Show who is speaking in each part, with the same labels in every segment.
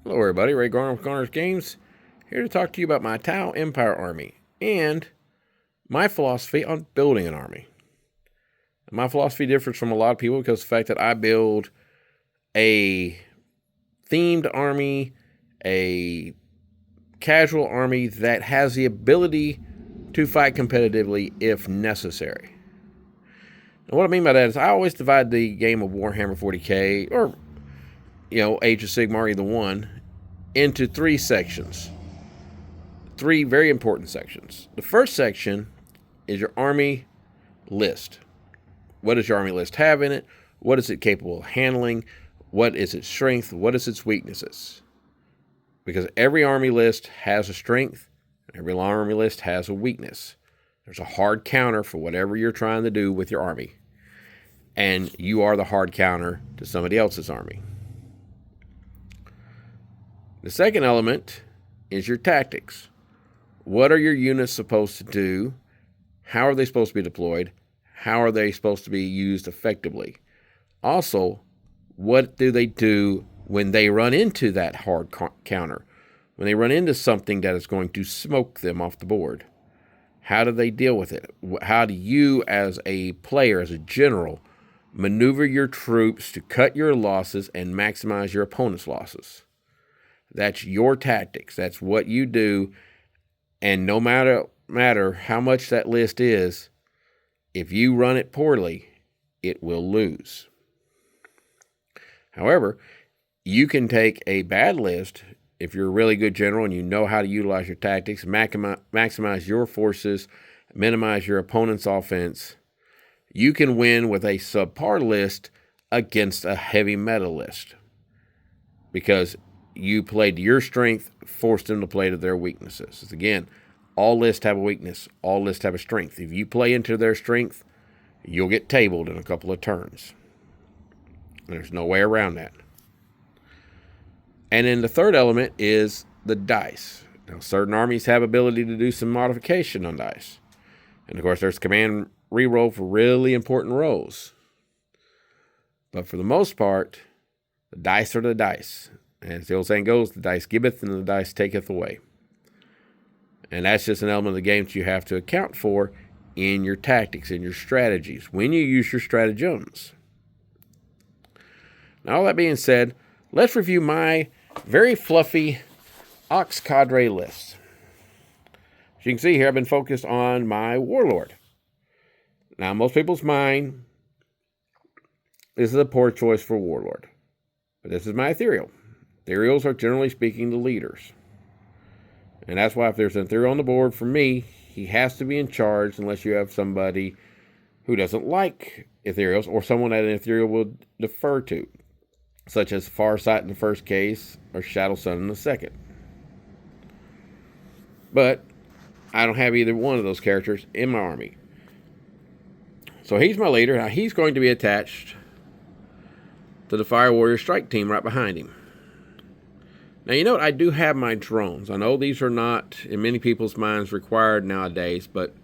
Speaker 1: Hello, everybody. Ray Garner with Garner's Games, here to talk to you about my Tau Empire army and my philosophy on building an army. My philosophy differs from a lot of people because of the fact that I build a themed army, a casual army that has the ability to fight competitively if necessary. And what I mean by that is I always divide the game of Warhammer 40k or Age of Sigmar, either one, into three sections. Three very important sections. The first section is your army list. What does your army list have in it? What is it capable of handling? What is its strength? What is its weaknesses? Because every army list has a strength, and every army list has a weakness. There's a hard counter for whatever you're trying to do with your army. And you are the hard counter to somebody else's army. The second element is your tactics. What are your units supposed to do? How are they supposed to be deployed? How are they supposed to be used effectively? Also, what do they do when they run into that hard counter? When they run into something that is going to smoke them off the board? How do they deal with it? How do you, as a player, as a general, maneuver your troops to cut your losses and maximize your opponent's losses? That's your tactics. That's what you do. And no matter how much that list is, if you run it poorly, it will lose. However, you can take a bad list, if you're a really good general and you know how to utilize your tactics, maximize your forces, minimize your opponent's offense, you can win with a subpar list against a heavy meta list. Because you played to your strength, forced them to play to their weaknesses. Again, all lists have a weakness. All lists have a strength. If you play into their strength, you'll get tabled in a couple of turns. There's no way around that. And then the third element is the dice. Now, certain armies have ability to do some modification on dice. And of course, there's command reroll for really important rolls. But for the most part, the dice are the dice. And as the old saying goes, the dice giveth and the dice taketh away. And that's just an element of the game that you have to account for in your tactics, in your strategies, when you use your stratagems. Now, all that being said, let's review my very fluffy Ox Cadre list. As you can see here, I've been focused on my Warlord. Now, most people's mind, this is a poor choice for Warlord. But this is my Ethereal. Ethereals are, generally speaking, the leaders. And that's why if there's an Ethereal on the board, for me, he has to be in charge unless you have somebody who doesn't like Ethereals or someone that an Ethereal will defer to, such as Farsight in the first case or Shadow Sun in the second. But I don't have either one of those characters in my army. So he's my leader. Now he's going to be attached to the Fire Warrior Strike team right behind him. Now, you know what? I do have my drones. I know these are not, in many people's minds, required nowadays, but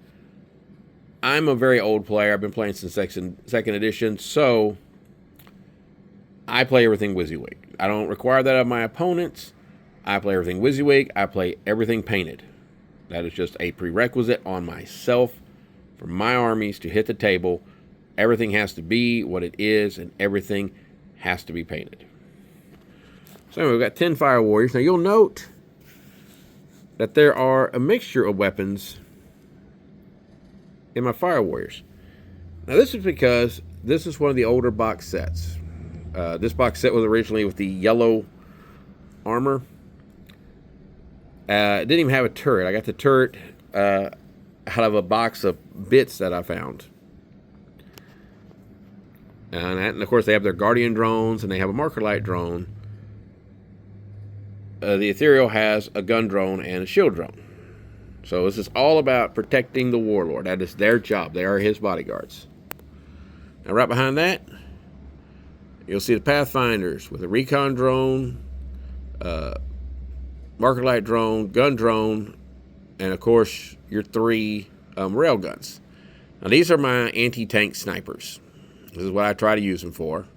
Speaker 1: I'm a very old player. I've been playing since second edition, so I play everything WYSIWYG. I don't require that of my opponents. I play everything WYSIWYG. I play everything painted. That is just a prerequisite on myself for my armies to hit the table. Everything has to be what it is, and everything has to be painted. So anyway, we've got 10 Fire Warriors. Now you'll note that there are a mixture of weapons in my Fire Warriors. Now this is because this is one of the older box sets. This box set was originally with the yellow armor. It didn't even have a turret. I got the turret out of a box of bits that I found. And of course they have their Guardian drones and they have a Marker Light drone. The Ethereal has a gun drone and a shield drone. So this is all about protecting the Warlord. That is their job. They are his bodyguards. Now right behind that, you'll see the Pathfinders with a recon drone, Marker Light drone, gun drone, and of course your 3 rail guns. Now these are my anti-tank snipers. This is what I try to use them for.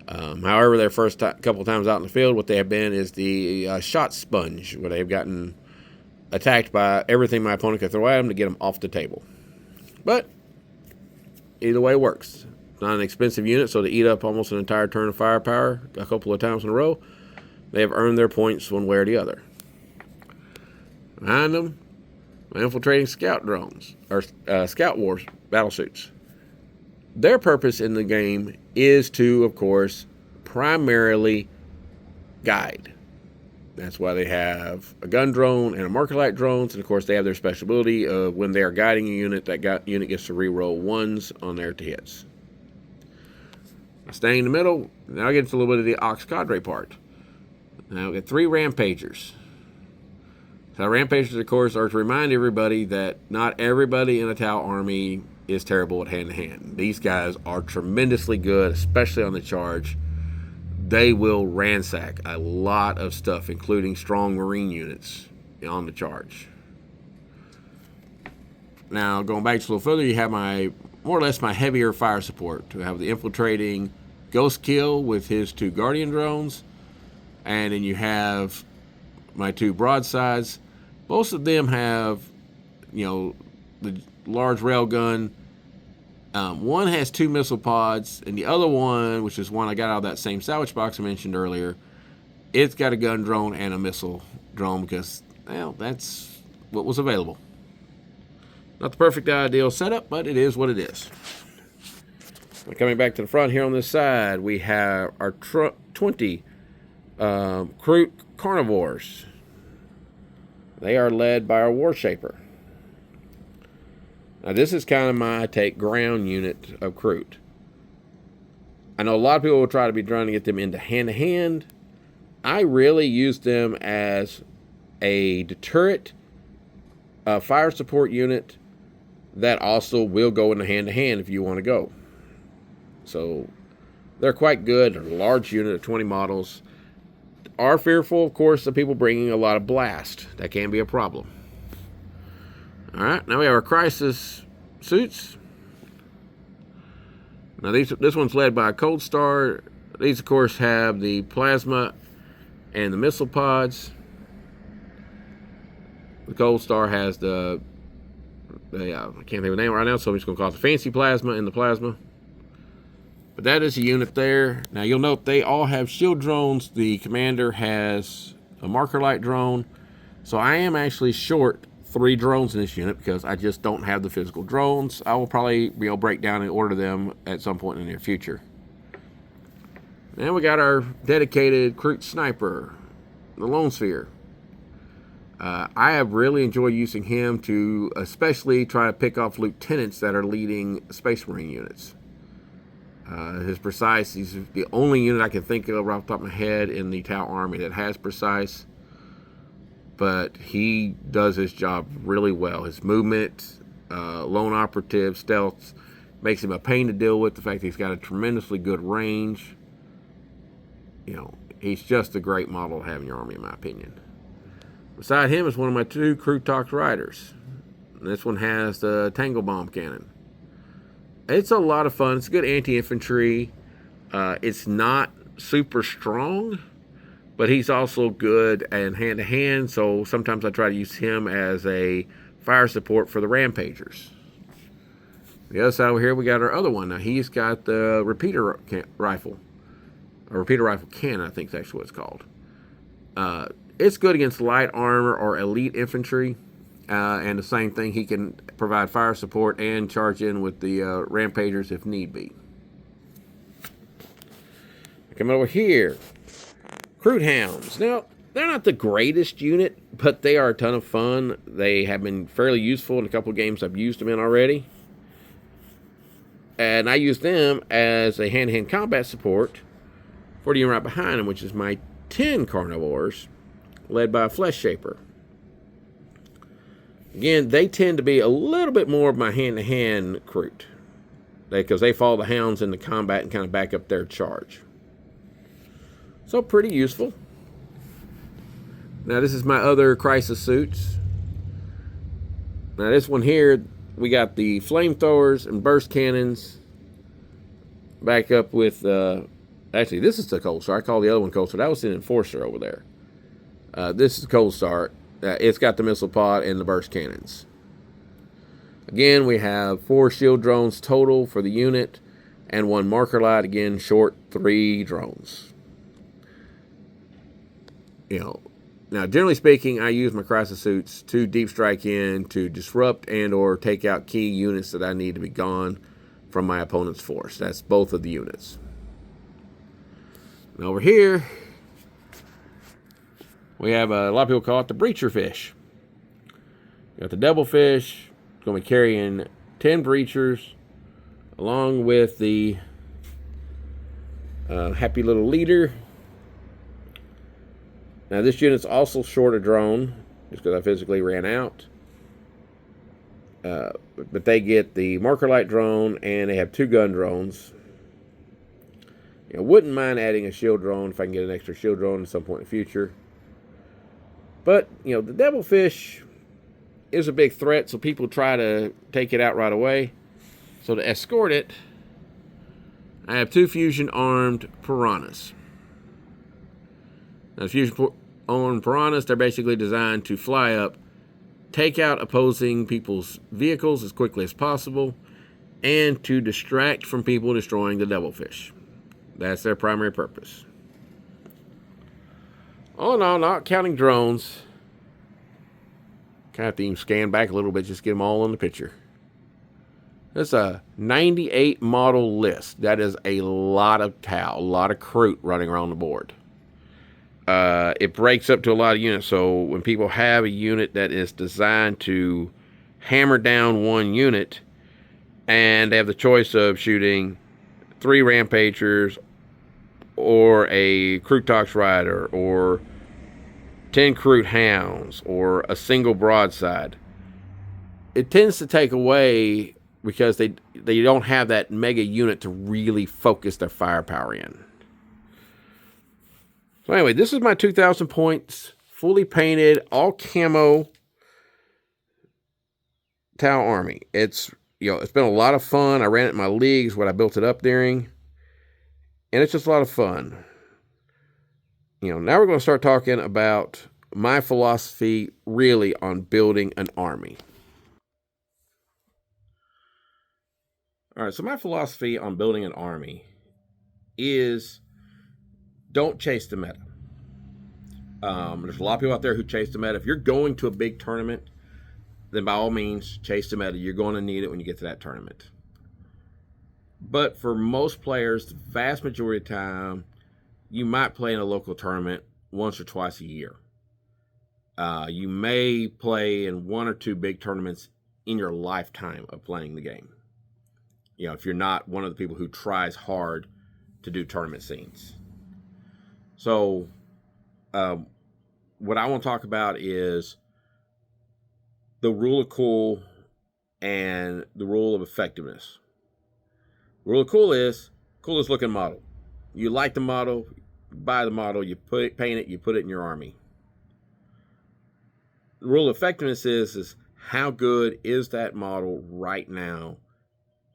Speaker 1: However, their first couple times out in the field, what they have been is the shot sponge, where they've gotten attacked by everything my opponent can throw at them to get them off the table. But either way works. It's not an expensive unit, so to eat up almost an entire turn of firepower a couple of times in a row, they have earned their points one way or the other. Behind them, my infiltrating scout drones, or scout wars battlesuits. Their purpose in the game is to, of course, primarily guide. That's why they have a gun drone and a marker light drones, and of course they have their special ability of when they are guiding a unit, that unit gets to reroll ones on their hits. Staying in the middle, now I get into a little bit of the Ox Cadre part. Now we got 3 Rampagers. So Rampagers, of course, are to remind everybody that not everybody in a Tau army is terrible at hand-to-hand. These guys are tremendously good, especially on the charge. They will ransack a lot of stuff, including strong Marine units on the charge. Now, going back just a little further, you have more or less my heavier fire support. We have the infiltrating Ghost Kill with his 2 Guardian drones, and then you have my 2 broadsides. Most of them have, the large railgun. One has 2 missile pods, and the other one, which is one I got out of that same salvage box I mentioned earlier, it's got a gun drone and a missile drone because, that's what was available. Not the perfect ideal setup, but it is what it is. Coming back to the front here on this side, we have our 20 Kroot Carnivores. They are led by our War Shaper. Now, this is kind of my take ground unit of Kroot. I know a lot of people will try to be trying to get them into hand-to-hand. I really use them as a deterrent, fire support unit that also will go into hand-to-hand if you want to go. So they're quite good. They're a large unit of 20 models. Are fearful, of course, of people bringing a lot of blast. That can be a problem. All right, now we have our Crisis suits. Now this one's led by a Cold Star. These, of course, have the plasma and the missile pods. The Cold Star has I can't think of the name right now, so I'm just going to call it the Fancy Plasma and the Plasma. But that is a unit there. Now you'll note they all have shield drones. The commander has a marker light drone. So I am actually short 3 drones in this unit because I just don't have the physical drones. I will probably be able to break down and order them at some point in the near future. Then we got our dedicated Kroot Sniper, the Lone Sphere. I have really enjoyed using him to especially try to pick off lieutenants that are leading Space Marine units. His precise, he's the only unit I can think of right off the top of my head in the Tau army that has precise. But he does his job really well. His movement, lone operative, stealth, makes him a pain to deal with. The fact that he's got a tremendously good range. He's just a great model to have in your army, in my opinion. Beside him is one of my 2 Kroot Riders. And this one has the Tangle Bomb Cannon. It's a lot of fun. It's good anti-infantry. It's not super strong, but he's also good and hand-to-hand, so sometimes I try to use him as a fire support for the Rampagers. The other side over here, we got our other one. Now, he's got the repeater rifle, or repeater rifle cannon, I think is actually what it's called. It's good against light armor or elite infantry. And the same thing, he can provide fire support and charge in with the Rampagers if need be. Come over here. Kroot Hounds. Now, they're not the greatest unit, but they are a ton of fun. They have been fairly useful in a couple of games I've used them in already. And I use them as a hand-to-hand combat support for the unit right behind them, which is my 10 Carnivores, led by a Flesh Shaper. Again, they tend to be a little bit more of my hand-to-hand Kroot, because they follow the Hounds into combat and kind of back up their charge. So pretty useful. Now this is my other Crisis suits. Now this one here, we got the flamethrowers and burst cannons, back up with a Actually, this is the Cold Star. I call the other one Cold Star. That was an Enforcer over there. This is Cold Star. It's got the missile pod and the burst cannons. Again, we have 4 shield drones total for the unit and 1 marker light. Again, short 3 drones. Now generally speaking, I use my crisis suits to deep strike in to disrupt and or take out key units that I need to be gone from my opponent's force. That's both of the units. And over here, we have a lot of people call it the breacher fish. You got the devil fish. It's going to be carrying 10 breachers along with the happy little leader. Now this unit's also short a drone, just because I physically ran out. But they get the marker light drone and they have 2 gun drones. Wouldn't mind adding a shield drone if I can get an extra shield drone at some point in the future. But, the devilfish is a big threat, so people try to take it out right away. So to escort it, I have 2 fusion-armed piranhas. Now, fusion-armed piranhas, they're basically designed to fly up, take out opposing people's vehicles as quickly as possible, and to distract from people destroying the devilfish. That's their primary purpose. Oh no, not counting drones. Kind of have to even scan back a little bit, just get them all in the picture. That's a 98 model list. That is a lot of a lot of Kroot running around the board. It breaks up to a lot of units, so when people have a unit that is designed to hammer down one unit, and they have the choice of shooting 3 Rampagers, or a Kroot Rider, or 10 Kroot Hounds, or a single broadside, it tends to take away because they don't have that mega unit to really focus their firepower in. So anyway, this is my 2,000 points, fully painted, all camo Tau army. It's been a lot of fun. I ran it in my leagues, what I built it up during. And it's just a lot of fun. Now we're going to start talking about my philosophy really on building an army. All right, so my philosophy on building an army is don't chase the meta. There's a lot of people out there who chase the meta. If you're going to a big tournament, then by all means, chase the meta. You're going to need it when you get to that tournament. But for most players, the vast majority of the time, you might play in a local tournament once or twice a year. You may play in 1 or 2 big tournaments in your lifetime of playing the game. If you're not one of the people who tries hard to do tournament scenes. So, what I want to talk about is the rule of cool and the rule of effectiveness. Rule of cool is coolest looking model. You like the model, you buy the model, you paint it, you put it in your army. The rule of effectiveness is how good is that model right now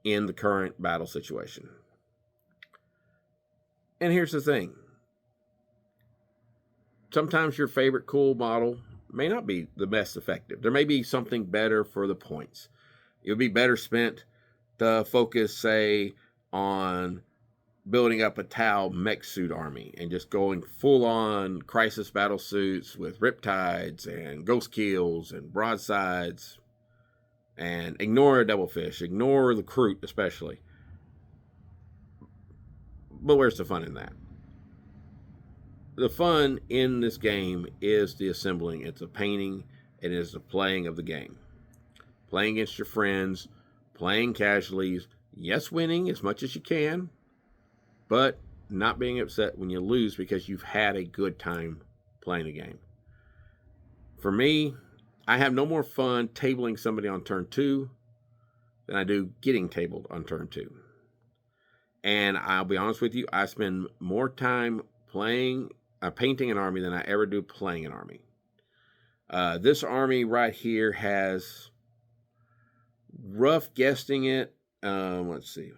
Speaker 1: in the current battle situation. And here's the thing. Sometimes your favorite cool model may not be the best effective. There may be something better for the points. It would be better spent to focus, say, on building up a Tau mech suit army and just going full-on crisis battle suits with riptides and ghost kills and broadsides, and ignore a devilfish, ignore the Kroot especially. But where's the fun in that? The fun in this game is the assembling. It's the painting. It is the playing of the game. Playing against your friends, playing casually. Yes, winning as much as you can, but not being upset when you lose because you've had a good time playing the game. For me, I have no more fun tabling somebody on turn 2 than I do getting tabled on turn 2. And I'll be honest with you, I spend more time painting an army than I ever do playing an army. This army right here has, rough guessing it, let's see.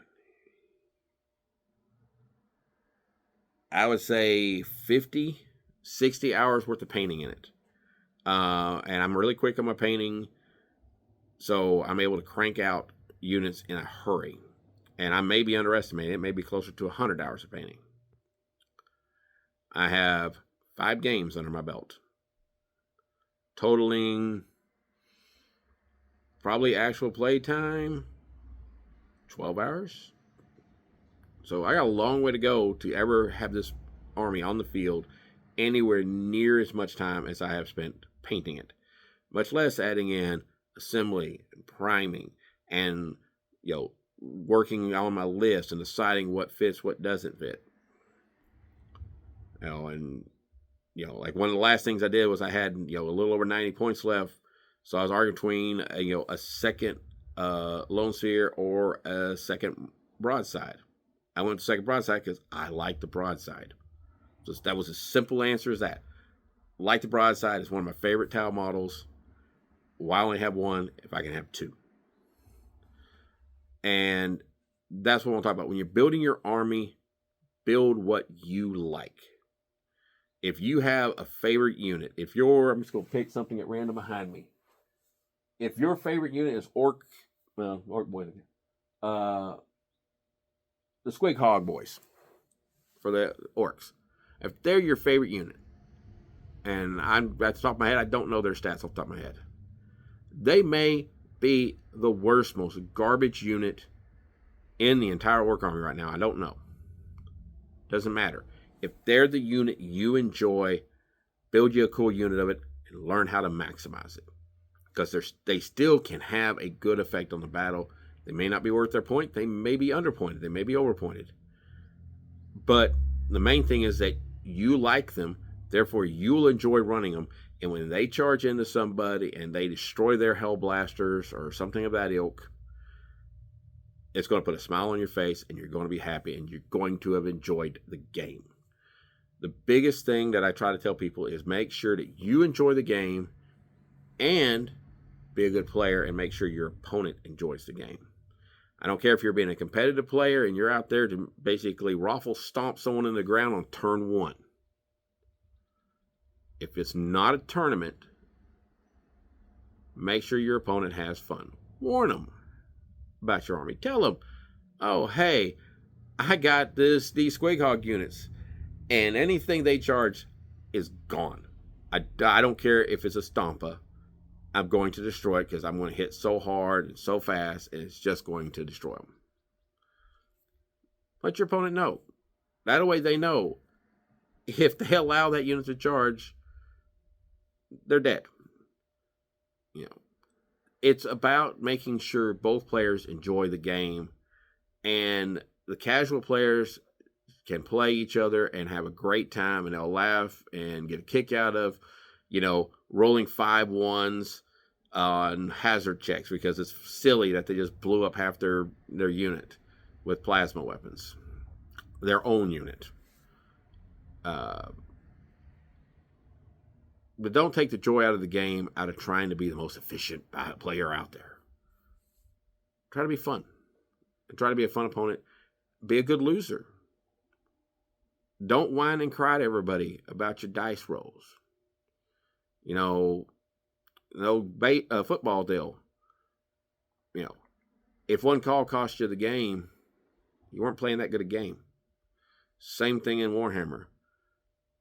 Speaker 1: I would say 50, 60 hours worth of painting in it. And I'm really quick on my painting, so I'm able to crank out units in a hurry. And I may be underestimating. It may be closer to 100 hours of painting. I have 5 games under my belt, totaling probably actual play time 12 hours. So I got a long way to go to ever have this army on the field anywhere near as much time as I have spent painting it, much less adding in assembly and priming and, working on my list and deciding what fits, what doesn't fit. And like one of the last things I did was I had, a little over 90 points left. So I was arguing between, a second Lone Sphere or a second broadside. I went to second broadside because I like the broadside. So that was as simple answer as that. Like the broadside is one of my favorite tile models. Why only have one if I can have 2? And that's what we'll talk about. When you're building your army, build what you like. If you have a favorite unit, I'm just going to pick something at random behind me. If your favorite unit is the Squig Hog Boys for the Orcs, if they're your favorite unit, and I'm at the top of my head, I don't know their stats off the top of my head, they may be the worst, most garbage unit in the entire Orc army right now. I don't know. Doesn't matter. If they're the unit you enjoy, build you a cool unit of it and learn how to maximize it. Because they still can have a good effect on the battle. They may not be worth their point. They may be underpointed. They may be overpointed. But the main thing is that you like them. Therefore, you'll enjoy running them. And when they charge into somebody and they destroy their Hellblasters or something of that ilk, it's going to put a smile on your face and you're going to be happy and you're going to have enjoyed the game. The biggest thing that I try to tell people is make sure that you enjoy the game and be a good player and make sure your opponent enjoys the game. I don't care if you're being a competitive player and you're out there to basically raffle stomp someone in the ground on turn 1. If it's not a tournament, make sure your opponent has fun. Warn them about your army. Tell them, oh, hey, I got these Squig Hog units, and anything they charge is gone. I don't care if it's a Stompa. I'm going to destroy it because I'm going to hit so hard and so fast, and it's just going to destroy them. Let your opponent know. That way they know if they allow that unit to charge, they're dead. It's about making sure both players enjoy the game, and the casual players can play each other and have a great time, and they'll laugh and get a kick out of, rolling 5 1s on hazard checks because it's silly that they just blew up half their unit with plasma weapons, their own unit. But don't take the joy out of the game out of trying to be the most efficient player out there. Try to be fun. And try to be a fun opponent. Be a good loser. Don't whine and cry to everybody about your dice rolls. No football deal. If one call cost you the game, you weren't playing that good a game. Same thing in Warhammer.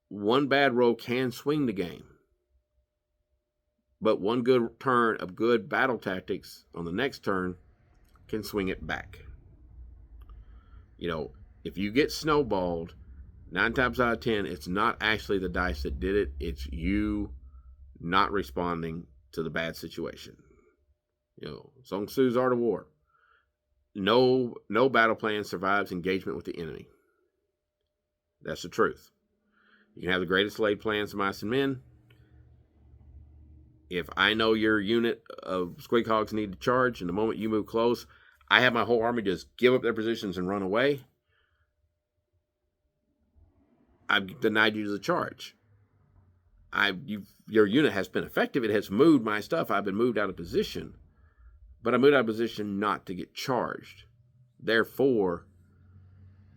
Speaker 1: One bad roll can swing the game. But one good turn of good battle tactics on the next turn can swing it back. If you get snowballed, 9 times out of 10, it's not actually the dice that did it. It's you not responding to the bad situation. Sun Tzu's Art of War. No battle plan survives engagement with the enemy. That's the truth. You can have the greatest laid plans of mice and men. If I know your unit of Squig Hogs need to charge, and the moment you move close, I have my whole army just give up their positions and run away, I've denied you the charge. Your unit has been effective. It has moved my stuff. I've been moved out of position. But I moved out of position not to get charged. Therefore,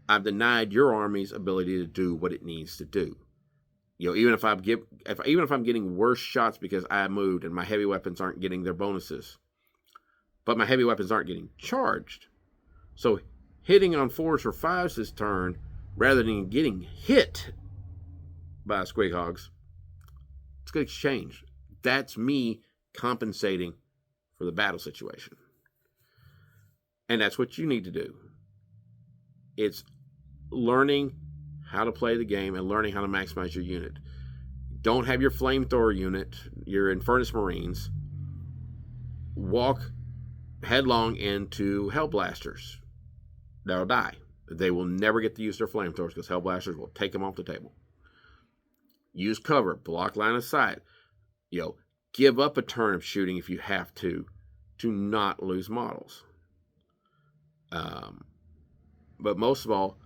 Speaker 1: I've denied your army's ability to do what it needs to do. Even if I'm getting worse shots because I moved and my heavy weapons aren't getting their bonuses, but my heavy weapons aren't getting charged. So hitting on 4s or 5s this turn, rather than getting hit by squig hogs, it's going to change. That's me compensating for the battle situation. And that's what you need to do. It's learning how to play the game and learning how to maximize your unit. Don't have your flamethrower unit, your Infernus Marines, walk headlong into Hellblasters. They'll die. They will never get to use their flamethrowers because Hellblasters will take them off the table. Use cover, block line of sight. Give up a turn of shooting if you have to not lose models. But most of all,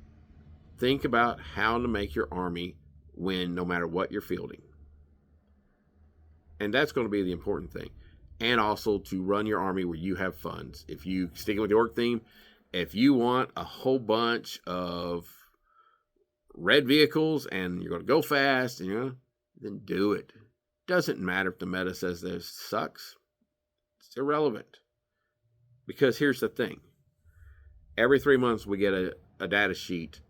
Speaker 1: think about how to make your army win no matter what you're fielding. And that's going to be the important thing. And also to run your army where you have funds. If you sticking with the orc theme, if you want a whole bunch of red vehicles and you're going to go fast, then do it. Doesn't matter if the meta says this sucks. It's irrelevant. Because here's the thing. Every 3 months we get a data sheet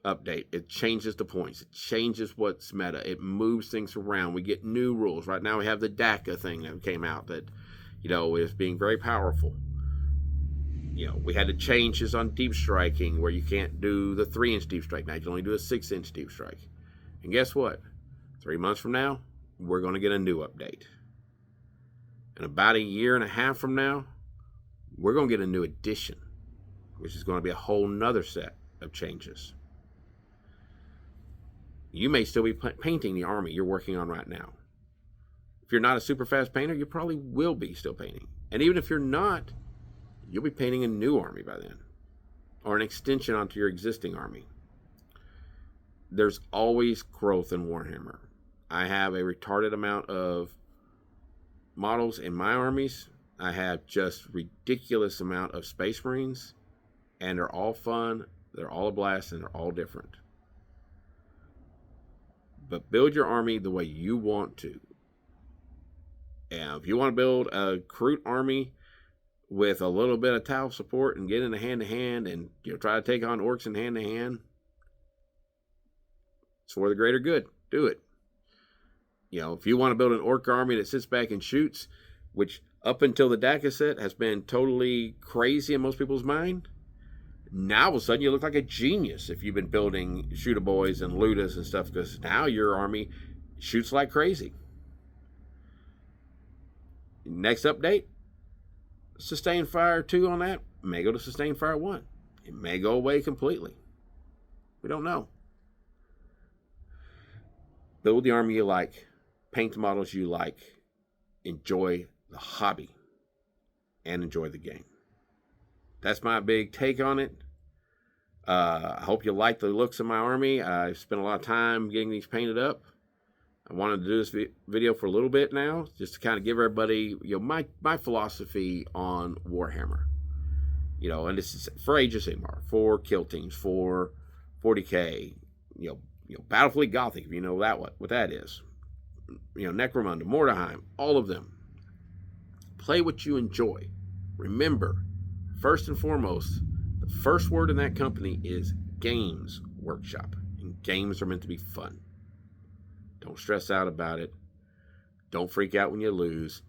Speaker 1: update. It changes the points. It changes what's meta. It moves things around. We get new rules. Right now we have the DACA thing that came out that, is being very powerful. We had the changes on deep striking where you can't do the 3-inch deep strike. Now you can only do a 6-inch deep strike. And guess what? 3 months from now, we're going to get a new update. And about 1.5 years from now, we're going to get a new edition, which is going to be a whole nother set of changes. You may still be painting the army you're working on right now. If you're not a super fast painter, you probably will be still painting. And even if you're not, you'll be painting a new army by then, or an extension onto your existing army. There's always growth in Warhammer. I have a retarded amount of models in my armies. I have just ridiculous amount of Space Marines, and they're all fun, they're all a blast, and they're all different. But build your army the way you want to. And if you want to build a Kroot army with a little bit of Tau support and get into hand-to-hand and try to take on orcs in hand-to-hand, it's for the greater good. Do it. If you want to build an orc army that sits back and shoots, which up until the DACA set has been totally crazy in most people's mind, now all of a sudden you look like a genius if you've been building Shootaboys and Ludas and stuff, because now your army shoots like crazy. Next update, Sustained Fire 2 on that may go to Sustained Fire 1. It may go away completely. We don't know. Build the army you like. Paint the models you like. Enjoy the hobby. And enjoy the game. That's my big take on it. I hope you like the looks of my army. I spent a lot of time getting these painted up. I wanted to do this video for a little bit now, just to kind of give everybody, my philosophy on Warhammer. And this is for Age of Sigmar, for Kill Teams, for 40K, Battlefleet Gothic, if you know what that is. Necromunda, Mordheim, all of them. Play what you enjoy. Remember, first and foremost, the first word in that company is Games Workshop. And games are meant to be fun. Don't stress out about it. Don't freak out when you lose.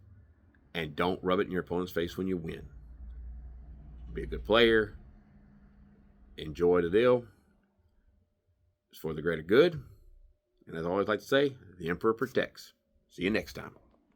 Speaker 1: And don't rub it in your opponent's face when you win. Be a good player. Enjoy the deal. It's for the greater good. And as I always like to say, the Emperor protects. See you next time.